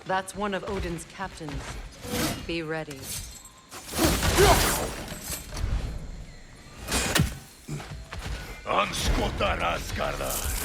That's one of Odin's captains. Be ready. Anskota Rasgardar!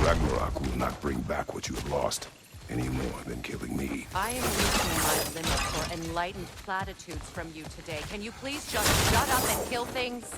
Ragnarok will not bring back what you have lost, any more than killing me. I am reaching my limit for enlightened platitudes from you today. Can you please just shut up and kill things?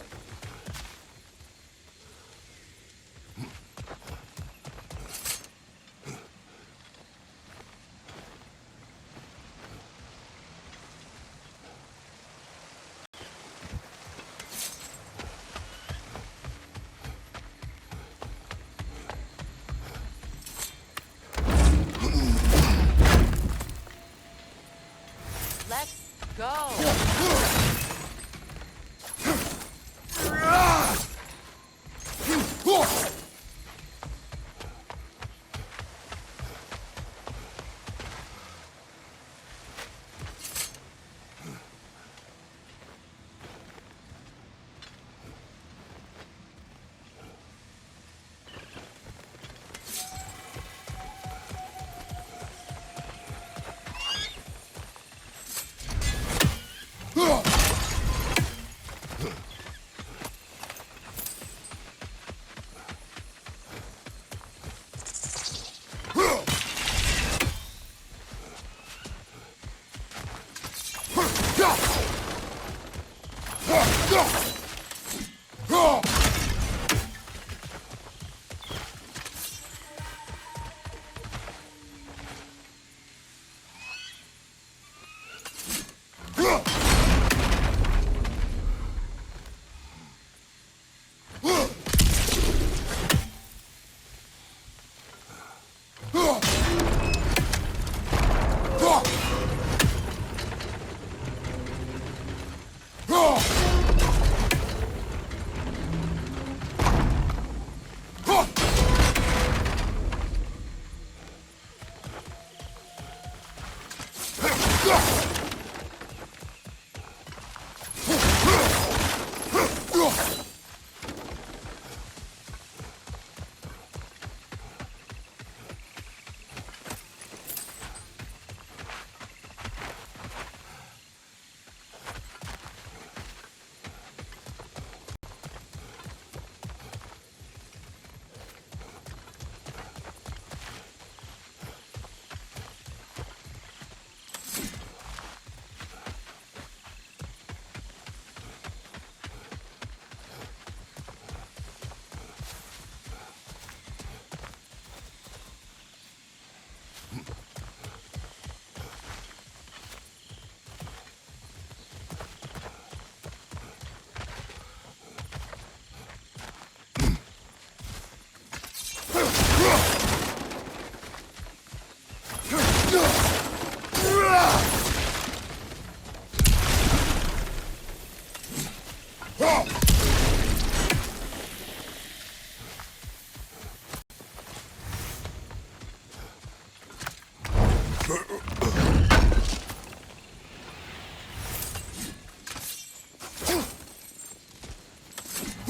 Let's go.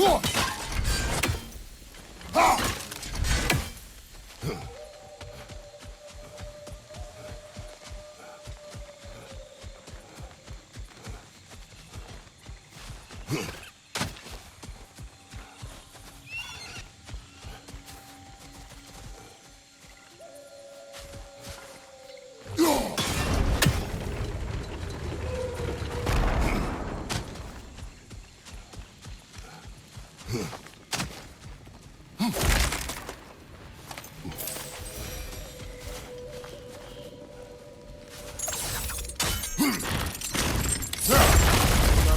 Well,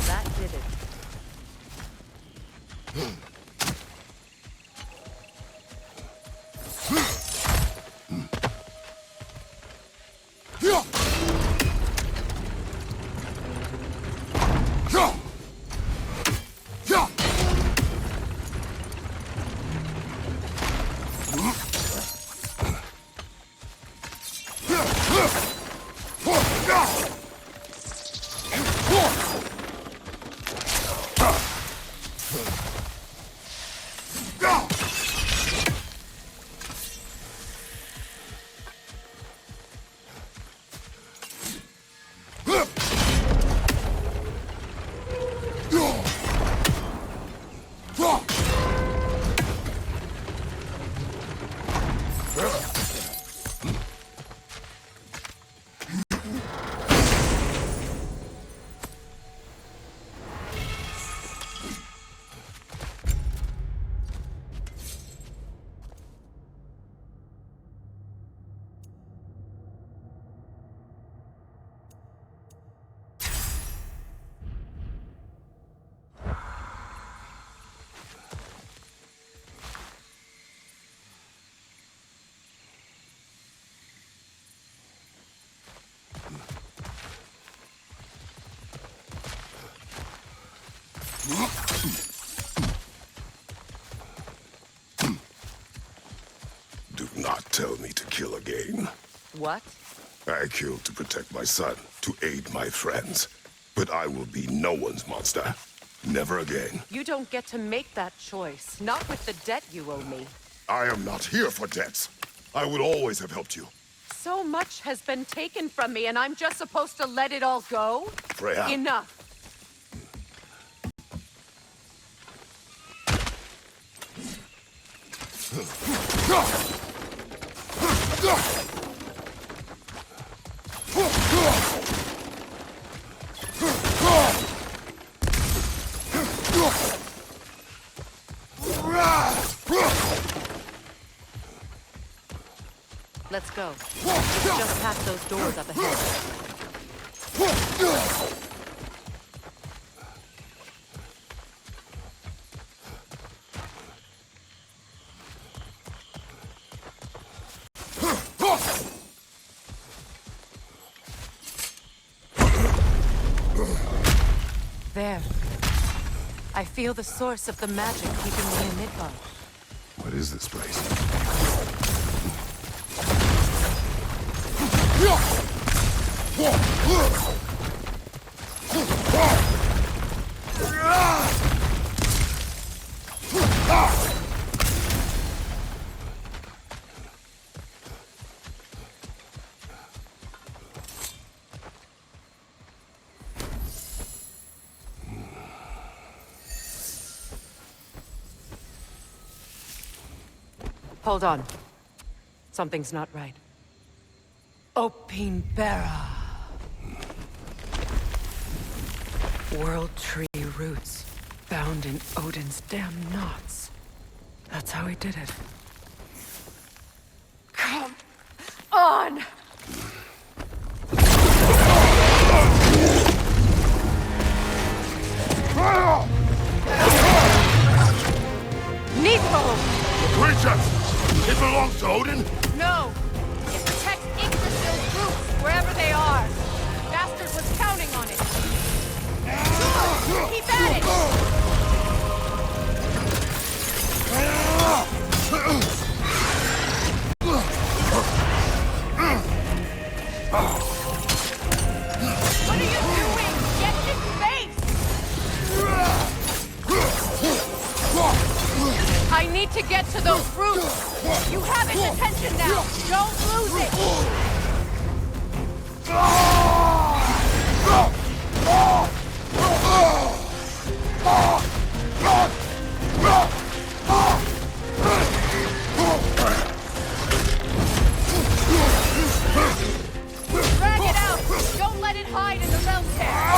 that did it. Do not tell me to kill again. What? I killed to protect my son, to aid my friends. But I will be no one's monster. Never again. You don't get to make that choice. Not with the debt you owe me. I am not here for debts. I would always have helped you. So much has been taken from me, and I'm just supposed to let it all go? Freya. Enough. Let's go. It's just past those doors up ahead. There. I feel the source of the magic keeping me in Midgard. What is this place? Hold on. Something's not right. Opinbera. World tree roots, bound in Odin's damn knots. That's how he did it. Come on! Needful! The creature! It belongs to Odin? No! It protects Yggdrasil's roots, wherever they are. Bastard was counting on it. Keep at it! What are you doing? Get his face! I need to get to those roots! You have its attention now! Don't lose it! Drag it out! Don't let it hide in the realm tear!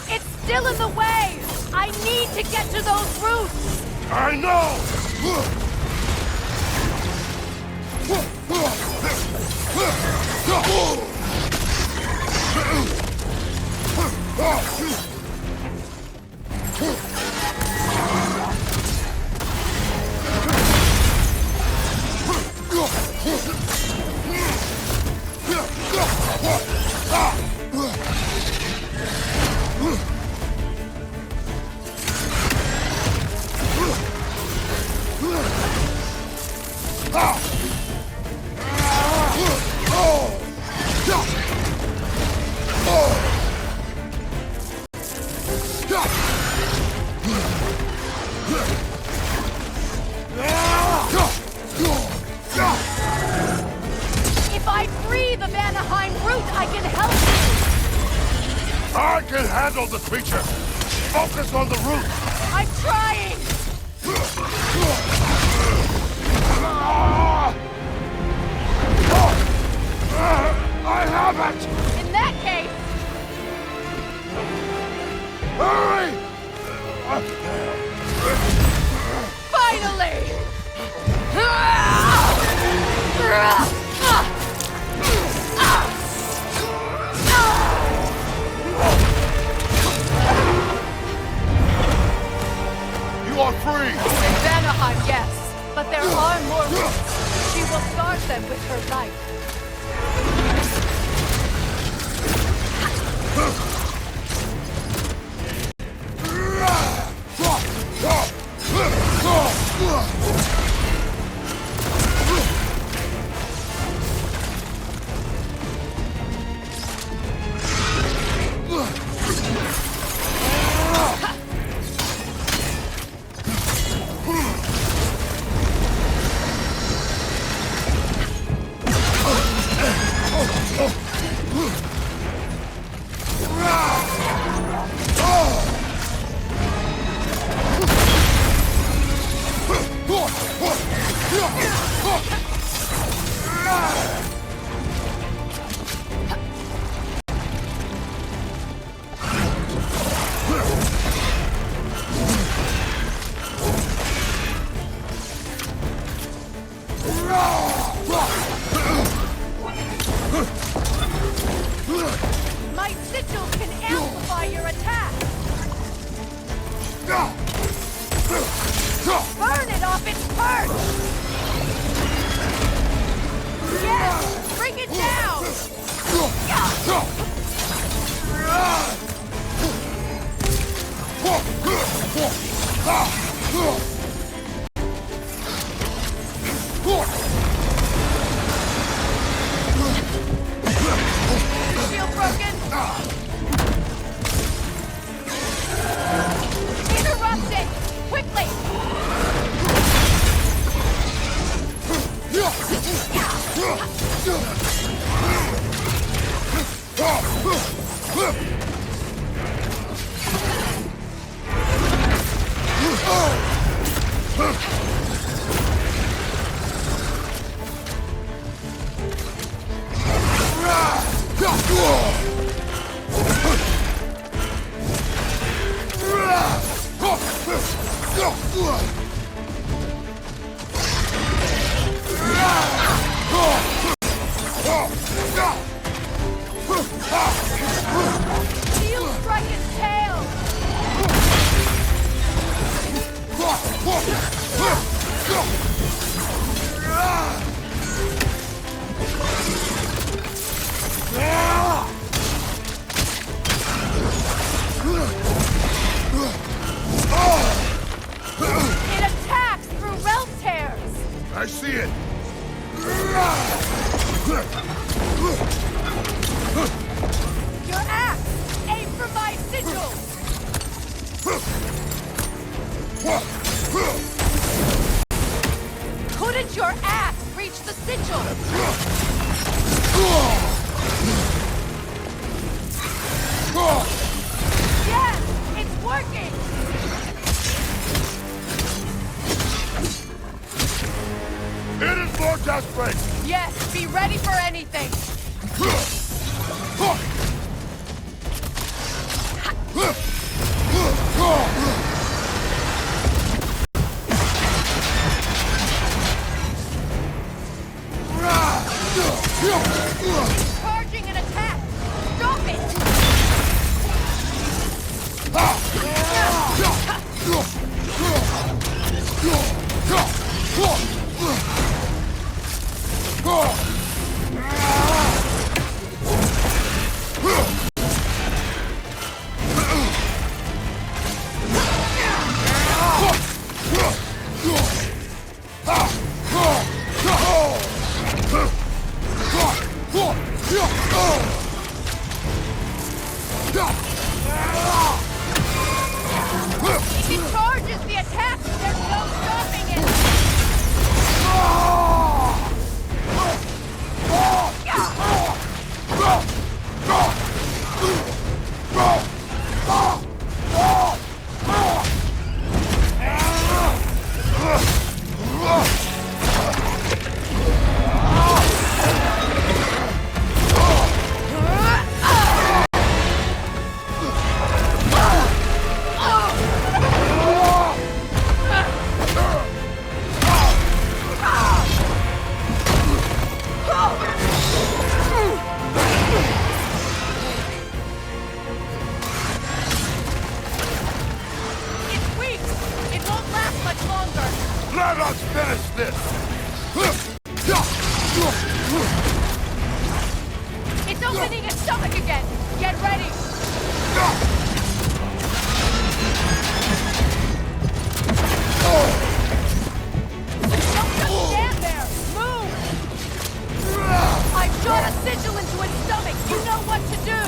It's still in the way! I need to get to those roots! I know! If I free the Vanaheim root, I can help you! I can handle the creature! Focus on the root! I'm trying! I have it! In that case, Hurry! finally! You are free! In Vanaheim, yes, but there are more roots. She will guard them with her life. My sigils can amplify your attack! Burn it off its perch! Yes! Bring it down! Shield broken! Interrupt it! Quickly! Shield strike its tail! I see it! Your axe! Aim for my sigil! Couldn't your axe reach the sigil? Yes! It's working! It is more desperate! Yes, be ready for anything! Charging an attack! Stop it! If it charges the attack, there's no stopping it! It's weak! It won't last much longer! Let us finish this! It's opening its stomach again! Get ready! Don't just stand there! Move! I've shot a sigil into its stomach! You know what to do!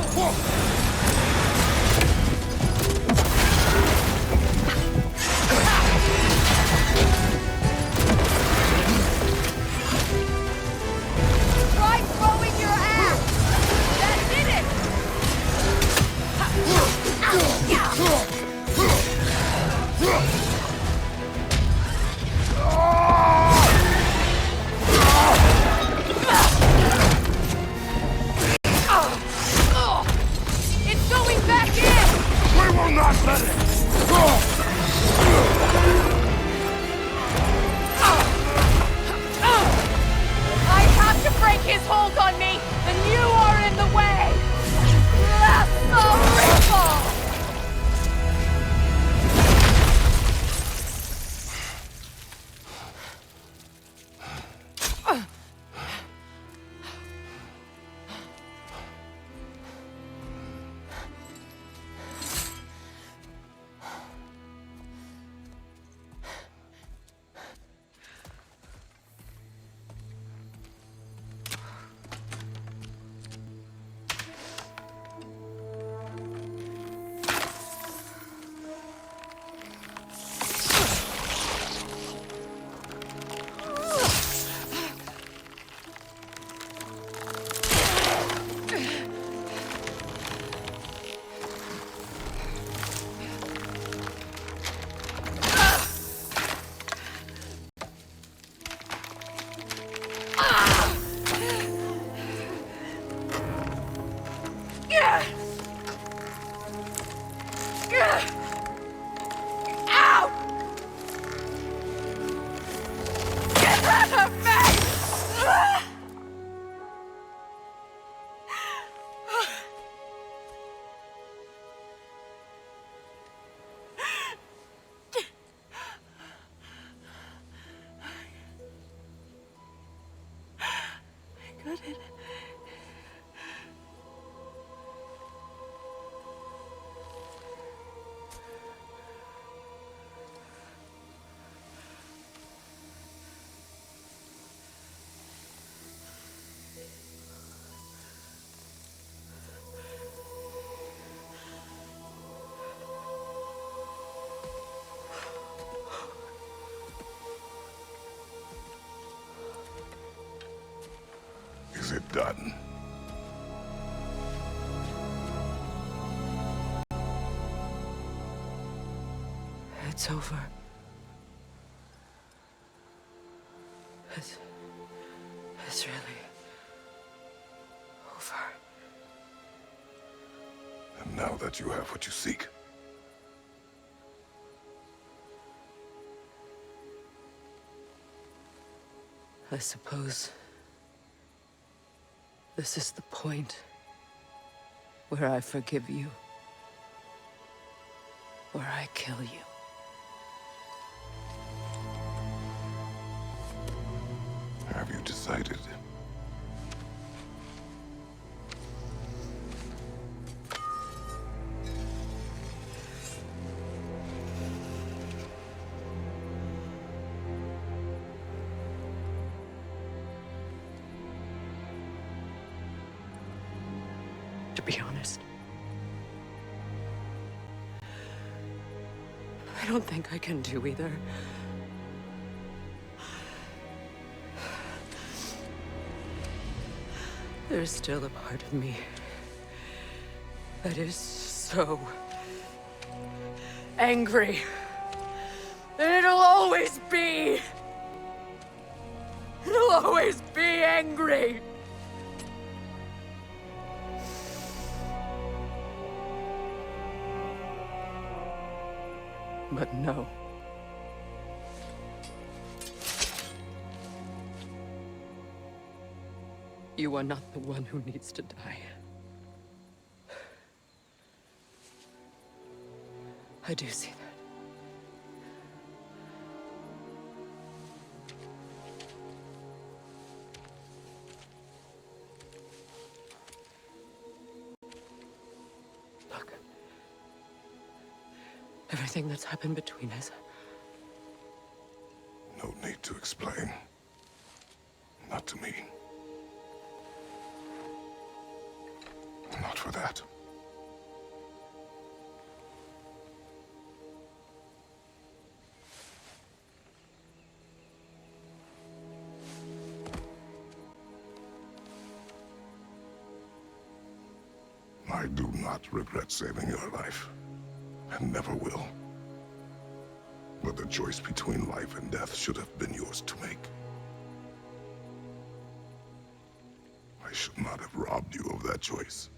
Try throwing your axe! That did it! it done? It's over. It's really over. And now that you have what you seek, I suppose this is the point where I forgive you, where I kill you. have you decided? To be honest, I don't think I can do either. There's still a part of me that is so angry. And it'll always be. It'll always be angry. But no. You are not the one who needs to die. I do see that. Look. Everything that's happened between us. No need to explain. Not to me. Not for that. I do not regret saving your life, and never will. But the choice between life and death should have been yours to make. I should not have robbed you of that choice.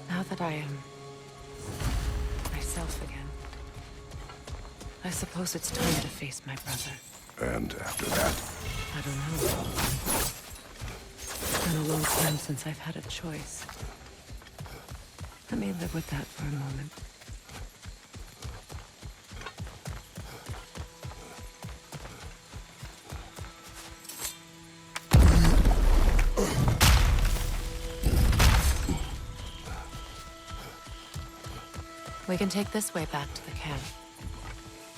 Now that I am myself again, I suppose it's time to face my brother. And after that? I don't know. It's been a long time since I've had a choice. Let me live with that for a moment. We can take this way back to the camp.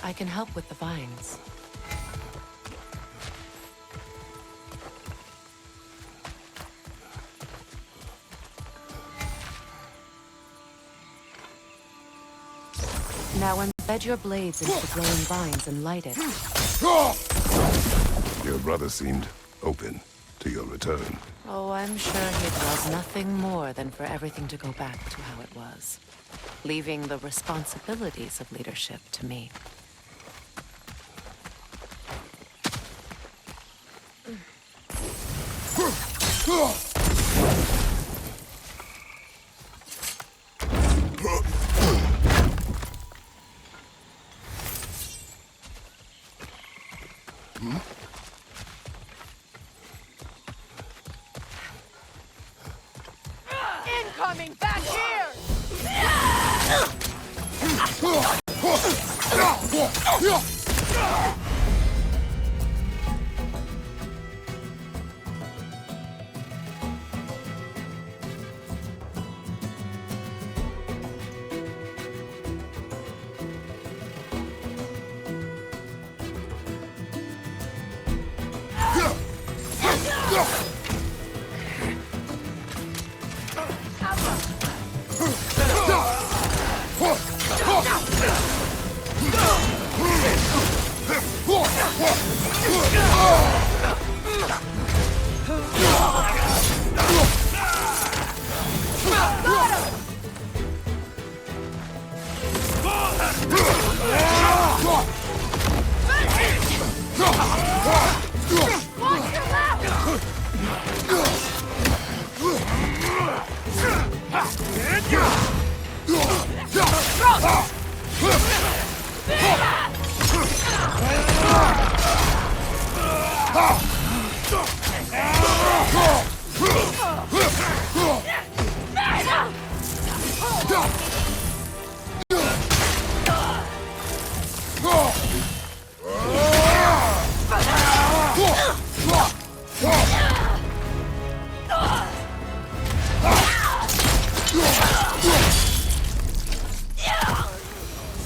I can help with the vines. Now embed your blades into the glowing vines and light it. Your brother seemed open to to your return. Oh, I'm sure he'd love nothing more than for everything to go back to how it was, leaving the responsibilities of leadership to me. Incoming back here!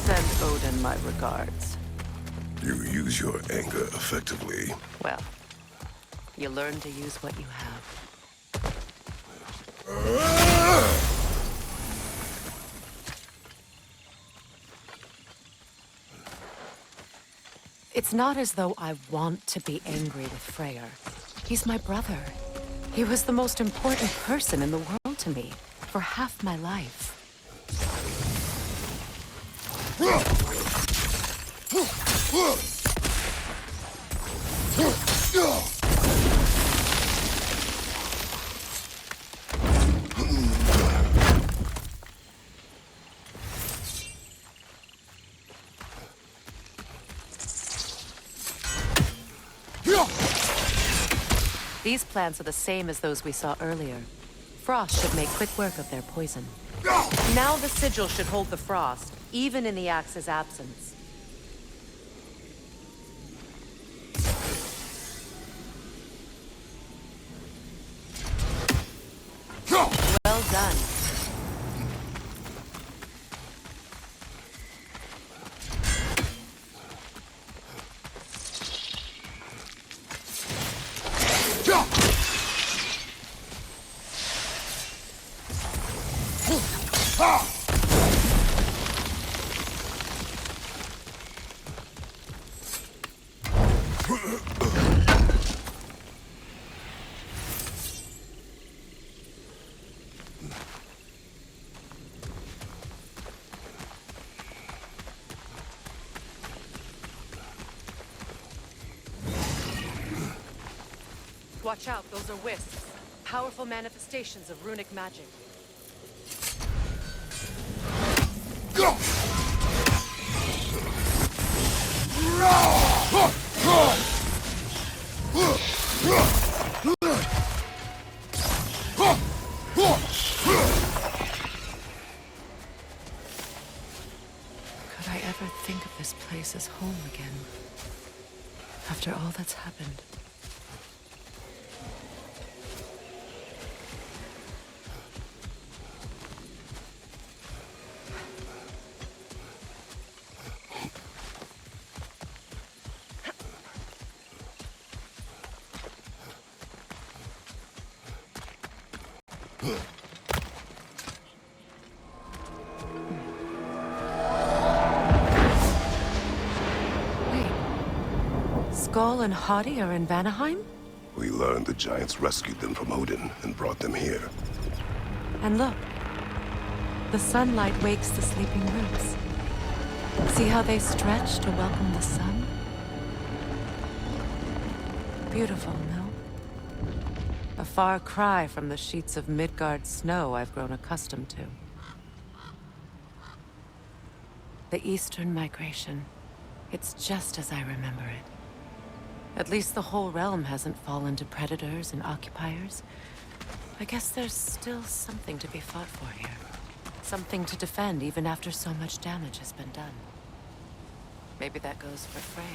Send Odin my regards. You use your anger effectively. Well, you learn to use what you have. It's not as though I want to be angry with Freyr. He's my brother. He was the most important person in the world to me for half my life. These plants are the same as those we saw earlier. Frost should make quick work of their poison. Now the sigil should hold the frost, even in the axe's absence. Well done. Watch out, those are wisps. Powerful manifestations of runic magic. Could I ever think of this place as home again? After all that's happened. Wait. Skull and Hadi are in Vanaheim? We learned the giants rescued them from Odin and brought them here. And look, the sunlight wakes the sleeping roots. See how they stretch to welcome the sun? Beautiful, no? A far cry from the sheets of Midgard snow I've grown accustomed to. The Eastern migration. It's just as I remember it. At least the whole realm hasn't fallen to predators and occupiers. I guess there's still something to be fought for here. Something to defend even after so much damage has been done. Maybe that goes for Freyr.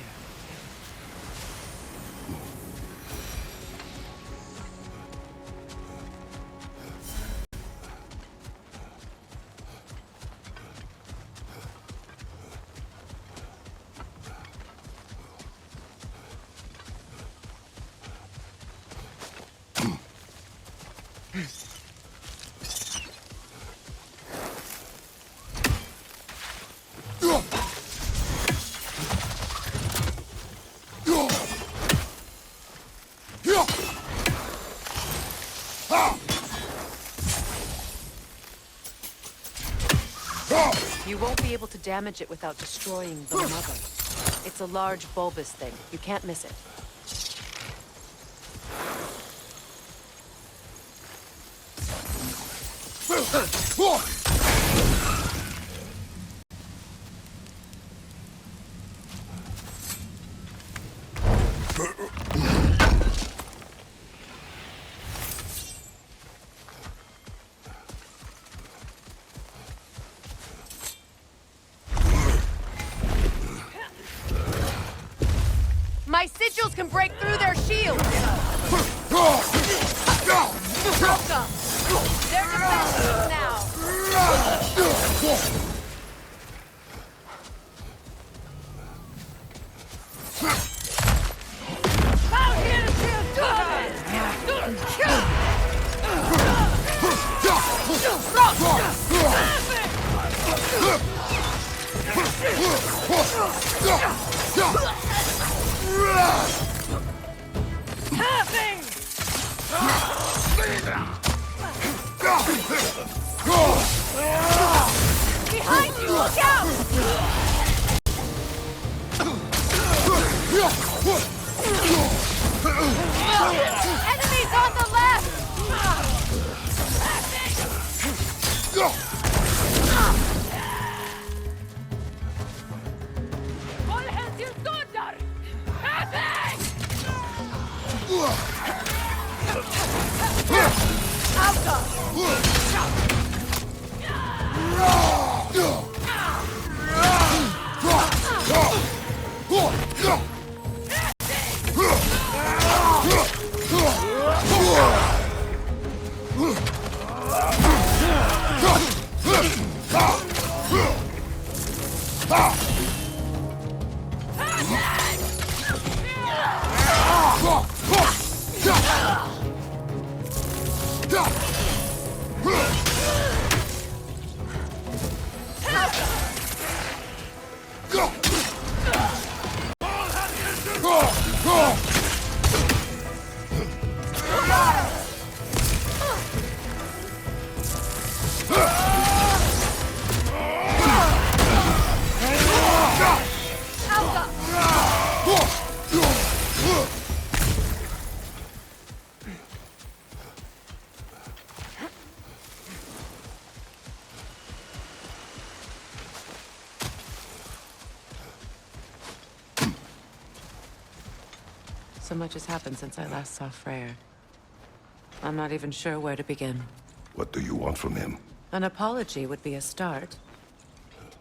You won't be able to damage it without destroying the mother. It's a large bulbous thing. You can't miss it. My sigils can break through their shields! Welcome! They're defenseless now! Out here to behind you! Look out! Enemies on the left! All hands you thunder! So much has happened since I last saw Freyr. I'm not even sure where to begin. What do you want from him? An apology would be a start.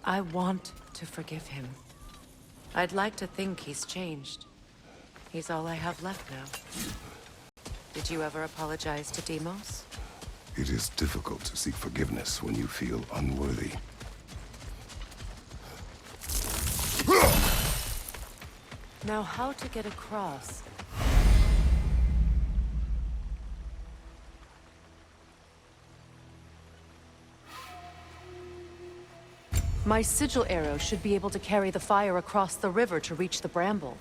I want to forgive him. I'd like to think he's changed. He's all I have left now. Did you ever apologize to Deimos? It is difficult to seek forgiveness when you feel unworthy. Now, how to get across? My sigil arrow should be able to carry the fire across the river to reach the bramble.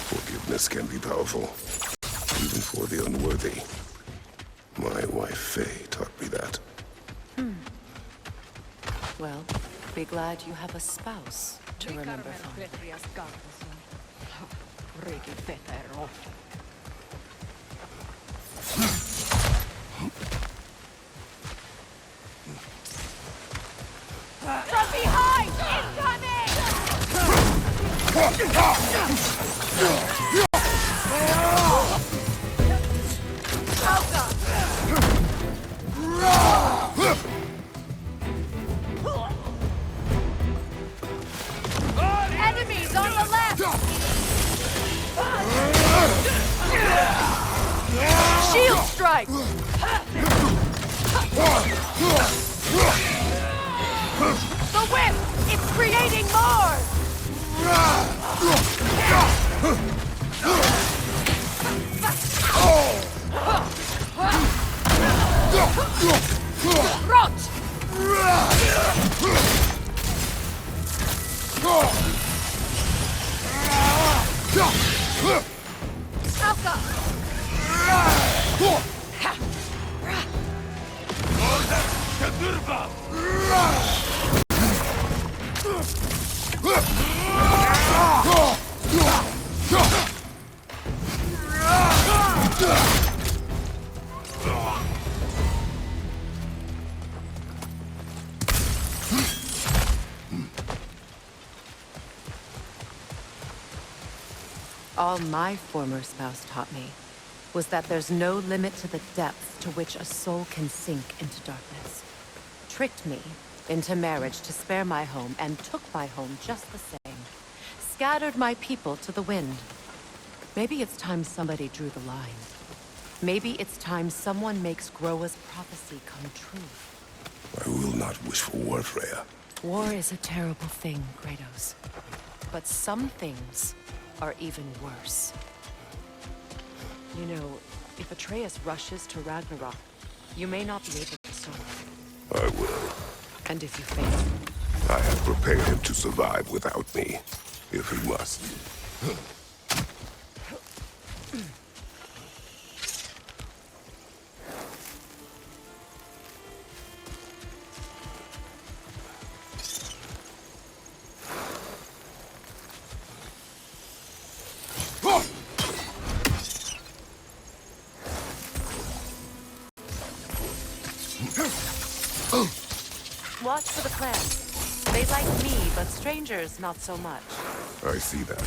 Forgiveness can be powerful, even for the unworthy. My wife, Faye, taught me that. Well, be glad you have a spouse to remember fondly. From behind! Enemies on the left! Shield strike! The whip! It's creating more! Rot! Alka! All my former spouse taught me was that there's no limit to the depth to which a soul can sink into darkness. Tricked me into marriage to spare my home and took my home just the same. Scattered my people to the wind. Maybe it's time somebody drew the line. Maybe it's time someone makes Groa's prophecy come true. I will not wish for war, Freya. War is a terrible thing, Kratos. But some things are even worse. You know, if Atreus rushes to Ragnarok, you may not be able to stop him. I will. And if you fail? I have prepared him to survive without me, if he must. Watch for the clans. They like me, but strangers not so much. I see that.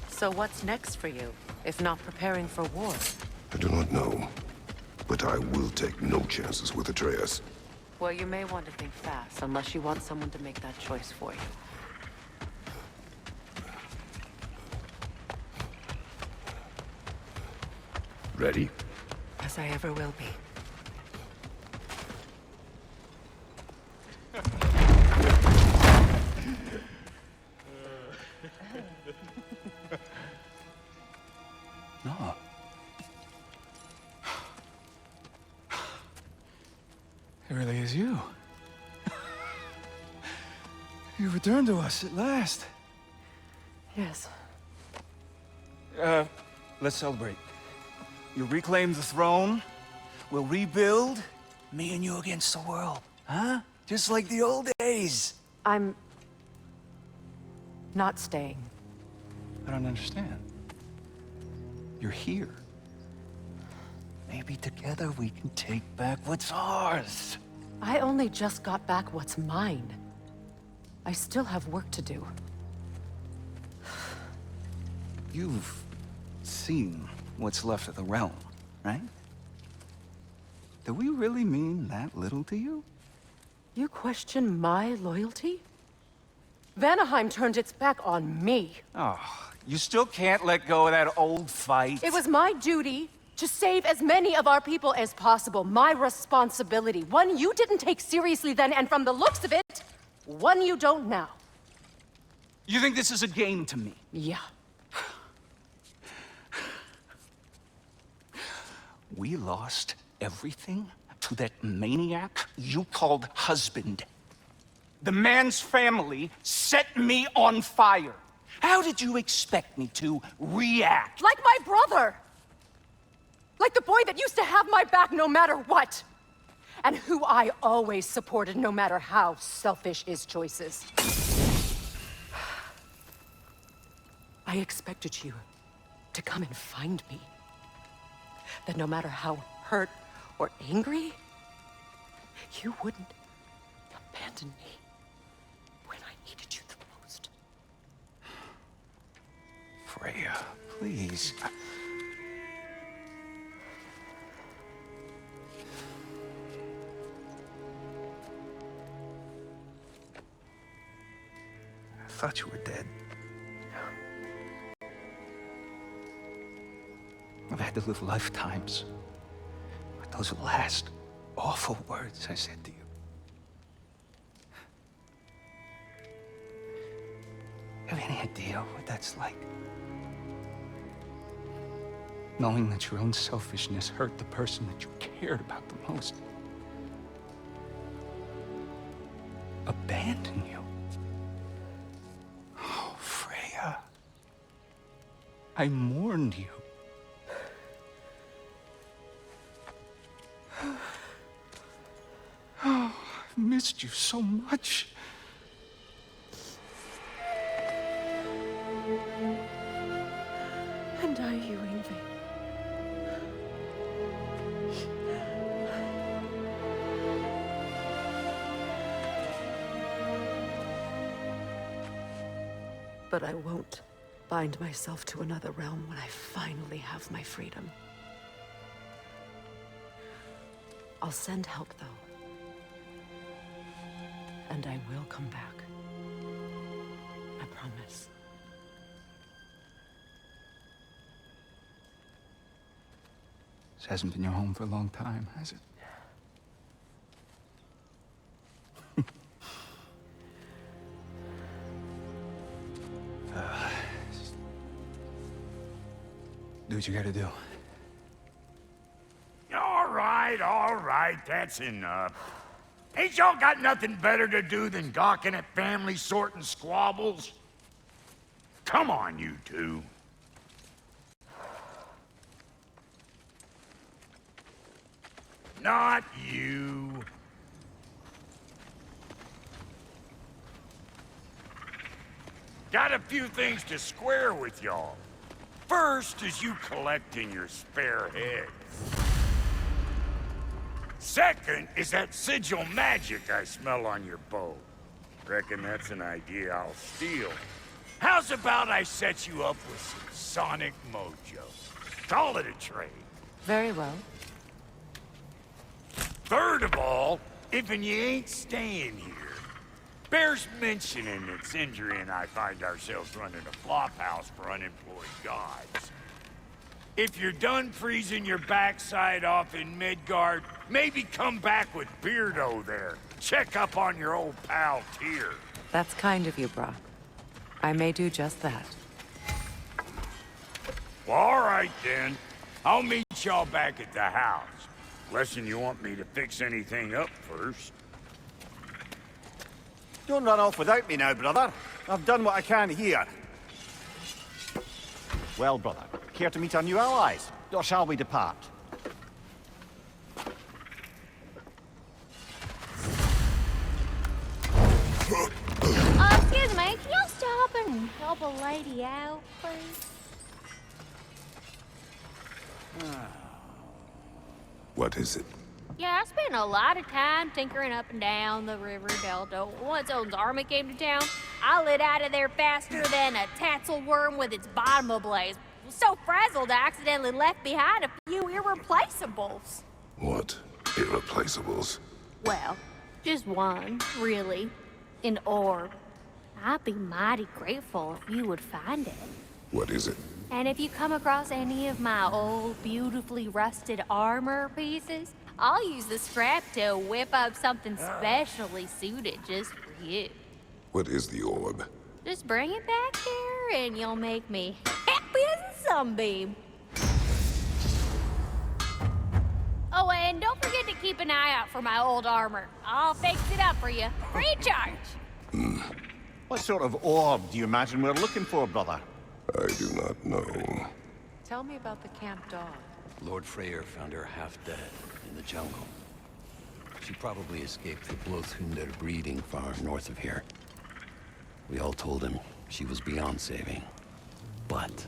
So what's next for you, if not preparing for war? I do not know, but I will take no chances with Atreus. Well, you may want to think fast, unless you want someone to make that choice for you. Ready? As I ever will be. No. It really is you. You returned to us at last. Yes. Let's celebrate. You reclaim the throne. We'll rebuild. Me and you against the world. Huh? Just like the old days. I'm... not staying. I don't understand. You're here. Maybe together we can take back what's ours. I only just got back what's mine. I still have work to do. You've seen what's left of the realm, right? Do we really mean that little to you? You question my loyalty? Vanaheim turned its back on me. Oh, you still can't let go of that old fight? It was my duty to save as many of our people as possible. My responsibility. One you didn't take seriously then, and from the looks of it, one you don't now. You think this is a game to me? Yeah. We lost everything to that maniac you called husband. The man's family set me on fire. How did you expect me to react? Like my brother! Like the boy that used to have my back no matter what! And who I always supported no matter how selfish his choices. I expected you to come and find me. That no matter how hurt or angry, you wouldn't abandon me when I needed you the most. Freya, please. I thought you were dead. I've had to live lifetimes with those last awful words I said to you. Have any idea what that's like? Knowing that your own selfishness hurt the person that you cared about the most. Abandon you. Oh, Freya. I mourned you. Oh, I've missed you so much. And are you, Ingvi? But I won't bind myself to another realm when I finally have my freedom. I'll send help, though. And I will come back. I promise. This hasn't been your home for a long time, has it? Do what you gotta do. All right, that's enough. Ain't y'all got nothing better to do than gawking at family sorting squabbles? Come on, you two. Not you. Got a few things to square with y'all. First is you collecting your spare heads. Second is that sigil magic I smell on your bow. Reckon that's an idea I'll steal. How's about I set you up with some sonic mojo? Call it a trade. Very well. Third of all, if you ain't staying here, bears mentioning that Sindri and I find ourselves running a flop house for unemployed gods. If you're done freezing your backside off in Midgard, maybe come back with Beardo there. Check up on your old pal Tyr. That's kind of you, Brock. I may do just that. Well, all right then. I'll meet y'all back at the house. Unless you want me to fix anything up first. Don't run off without me now, brother. I've done what I can here. Well, brother, care to meet our new allies? Or shall we depart? Excuse me, can you stop and help a lady out, please? What is it? Yeah, I spent a lot of time tinkering up and down the river delta. Once Odin's army came to town, I lit out of there faster than a tassel worm with its bottom ablaze. Was so frazzled I accidentally left behind a few irreplaceables. What irreplaceables? Well, just one, really. An orb. I'd be mighty grateful if you would find it. What is it? And if you come across any of my old, beautifully rusted armor pieces, I'll use the scrap to whip up something specially suited just for you. What is the orb? Just bring it back here and you'll make me happy as a sunbeam. Oh, and don't forget to keep an eye out for my old armor. I'll fix it up for you. Free charge. What sort of orb do you imagine we're looking for, brother? I do not know. Tell me about the camp dog. Lord Freyr found her half dead in the jungle. She probably escaped the Blothunder breeding farm north of here. We all told him she was beyond saving. But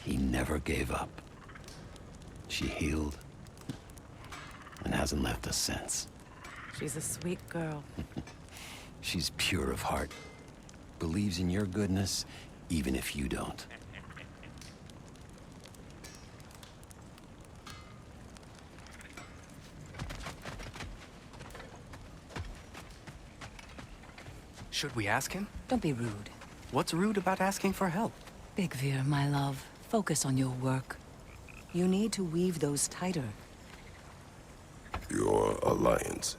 he never gave up. She healed and hasn't left us since. She's a sweet girl. She's pure of heart. Believes in your goodness, even if you don't. Should we ask him? Don't be rude. What's rude about asking for help? Big Veer, my love, focus on your work. You need to weave those tighter. Your alliance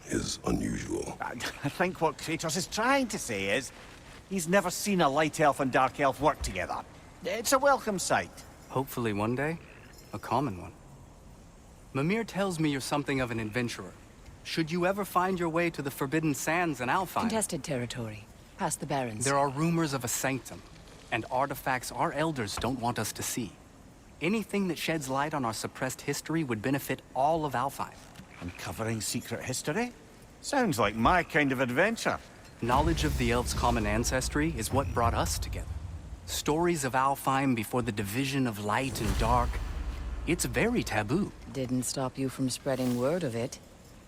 is unusual. I think what Kratos is trying to say is, he's never seen a light elf and dark elf work together. It's a welcome sight. Hopefully one day, a common one. Mimir tells me you're something of an adventurer. Should you ever find your way to the Forbidden Sands in Alfheim... Contested territory. Past the Barrens. There are rumors of a sanctum, and artifacts our elders don't want us to see. Anything that sheds light on our suppressed history would benefit all of Alfheim. Uncovering secret history? Sounds like my kind of adventure. Knowledge of the elves' common ancestry is what brought us together. Stories of Alfheim before the division of light and dark. It's very taboo. Didn't stop you from spreading word of it.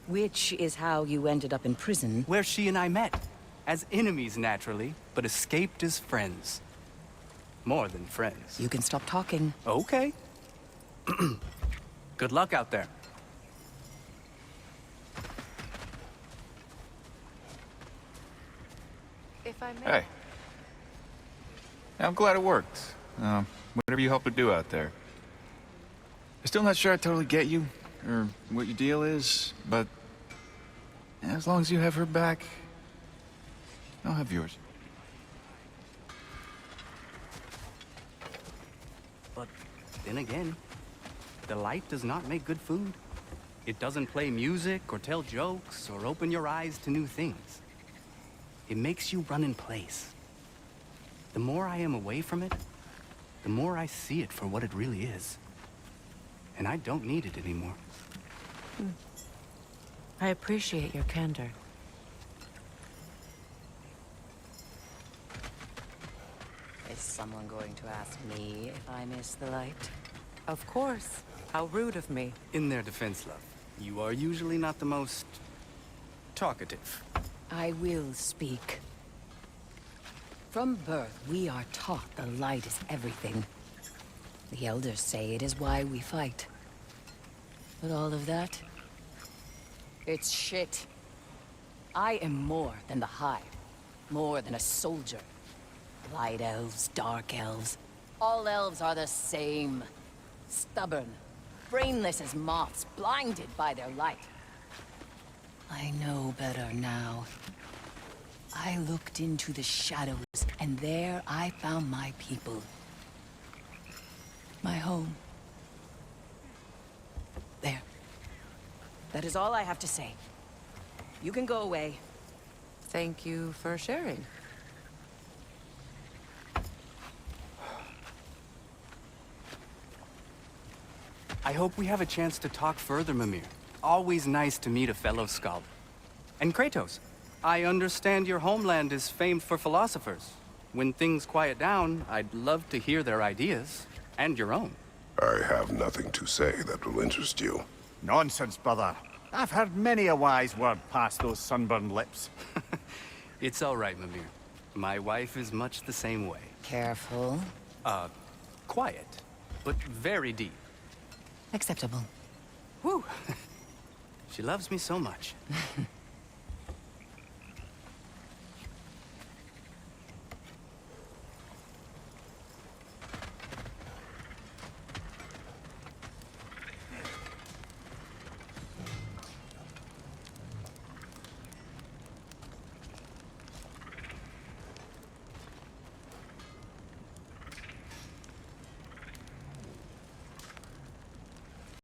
Which is how you ended up in prison. Where she and I met. As enemies, naturally, but escaped as friends. More than friends. You can stop talking. Okay. Good luck out there. If I may. Hey. I'm glad it worked. Whatever you hope to do out there. I'm still not sure I totally get you, or what your deal is, but as long as you have her back, I'll have yours. But then again, the light does not make good food. It doesn't play music or tell jokes or open your eyes to new things. It makes you run in place. The more I am away from it, the more I see it for what it really is. And I don't need it anymore. I appreciate your candor. Is someone going to ask me if I miss the light? Of course. How rude of me. In their defense, love, you are usually not the most talkative. I will speak. From birth, we are taught the light is everything. The elders say it is why we fight. But all of that, it's shit. I am more than the Hive. More than a soldier. Light elves, dark elves. All elves are the same. Stubborn, brainless as moths, blinded by their light. I know better now. I looked into the shadows, and there I found my people. My home. There. That is all I have to say. You can go away. Thank you for sharing. I hope we have a chance to talk further, Mimir. Always nice to meet a fellow scholar. And Kratos, I understand your homeland is famed for philosophers. When things quiet down, I'd love to hear their ideas. And your own. I have nothing to say that will interest you. Nonsense, brother. I've heard many a wise word past those sunburned lips. It's all right, Mimir. My wife is much the same way. Careful. Quiet, but very deep. Acceptable. Whew. She loves me so much.